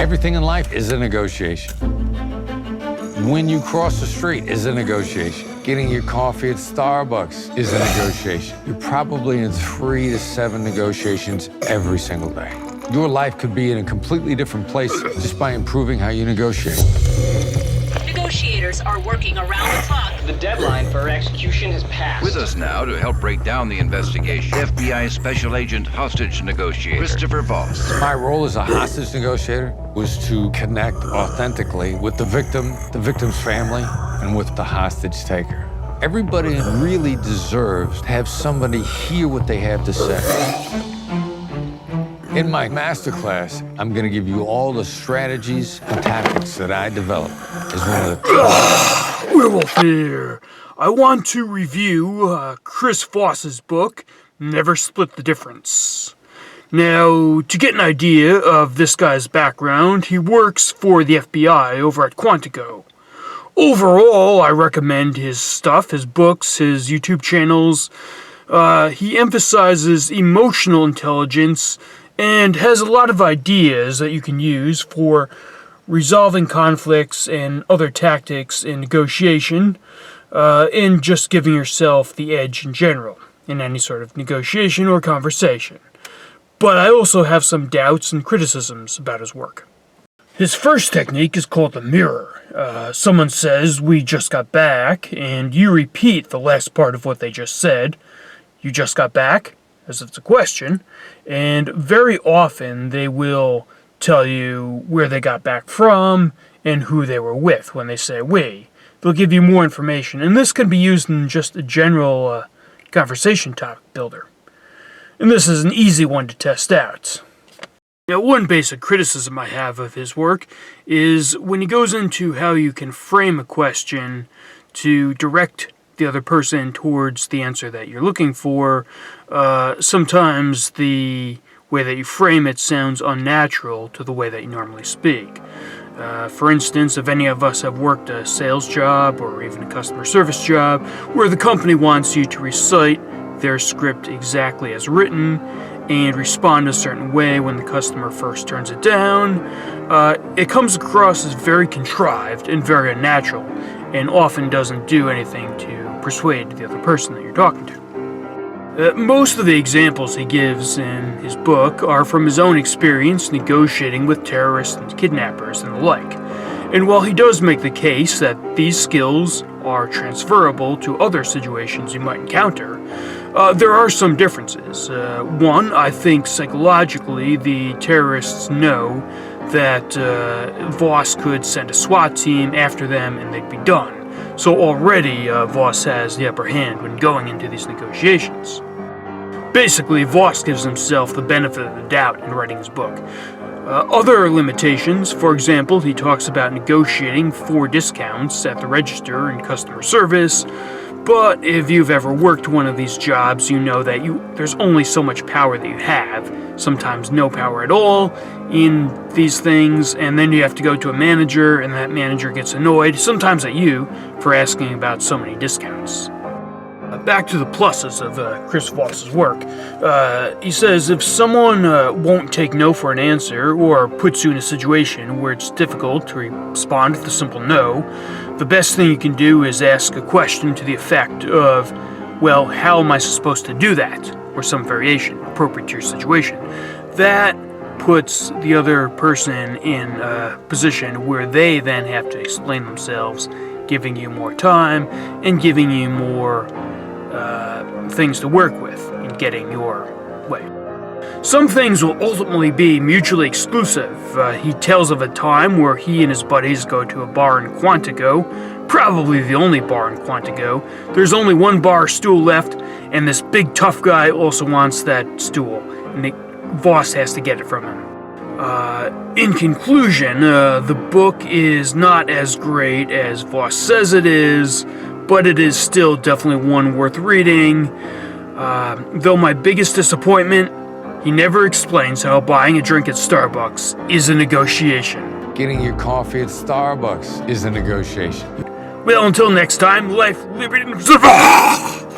Everything in life is a negotiation. When you cross the street is a negotiation. Getting your coffee at Starbucks is a negotiation. You're probably in 3 to 7 negotiations every single day. Your life could be in a completely different place just by improving how you negotiate. Negotiators are working around the clock. The deadline for execution has passed. With us now to help break down the investigation, FBI Special Agent Hostage Negotiator, Chris Voss. My role as a hostage negotiator was to connect authentically with the victim, the victim's family, and with the hostage taker. Everybody really deserves to have somebody hear what they have to say. In my masterclass, I'm going to give you all the strategies and tactics that I developed as one of the Werewolf here. I want to review Chris Voss's book, Never Split the Difference. Now, to get an idea of this guy's background, he works for the FBI over at Quantico. Overall, I recommend his stuff, his books, his YouTube channels. He emphasizes emotional intelligence and has a lot of ideas that you can use for resolving conflicts and other tactics in negotiation, and just giving yourself the edge in general in any sort of negotiation or conversation. But I also have some doubts and criticisms about his work. His first technique is called the mirror. Someone says, "We just got back," and you repeat the last part of what they just said. "You just got back?" as if it's a question, and very often they will tell you where they got back from and who they were with when they say "we." They'll give you more information, and this can be used in just a general conversation topic builder. And this is an easy one to test out. Now, one basic criticism I have of his work is when he goes into how you can frame a question to direct the other person towards the answer that you're looking for. Sometimes the way that you frame it sounds unnatural to the way that you normally speak. For instance, if any of us have worked a sales job or even a customer service job where the company wants you to recite their script exactly as written and respond a certain way when the customer first turns it down, it comes across as very contrived and very unnatural, and often doesn't do anything to persuade the other person that you're talking to. Most of the examples he gives in his book are from his own experience negotiating with terrorists and kidnappers and the like. And while he does make the case that these skills are transferable to other situations you might encounter, there are some differences. One, I think psychologically the terrorists know that Voss could send a SWAT team after them and they'd be done. So already Voss has the upper hand when going into these negotiations. Basically, Voss gives himself the benefit of the doubt in writing his book. Other limitations, for example, he talks about negotiating for discounts at the register in customer service, but if you've ever worked one of these jobs, you know that there's only so much power that you have, sometimes no power at all, in these things, and then you have to go to a manager, and that manager gets annoyed, sometimes at you, for asking about so many discounts. Back to the pluses of Chris Voss's work. He says if someone won't take no for an answer or puts you in a situation where it's difficult to respond with a simple no, the best thing you can do is ask a question to the effect of, "Well, how am I supposed to do that?" or some variation appropriate to your situation. That puts the other person in a position where they then have to explain themselves, giving you more time and giving you more things to work with in getting your way. Some things will ultimately be mutually exclusive. He tells of a time where he and his buddies go to a bar in Quantico, probably the only bar in Quantico. There's only one bar stool left, and this big tough guy also wants that stool, and Voss has to get it from him. In conclusion, the book is not as great as Voss says it is, but it is still definitely one worth reading. Though my biggest disappointment, he never explains how buying a drink at Starbucks is a negotiation. Getting your coffee at Starbucks is a negotiation. Well, until next time, life, liberty, and survival!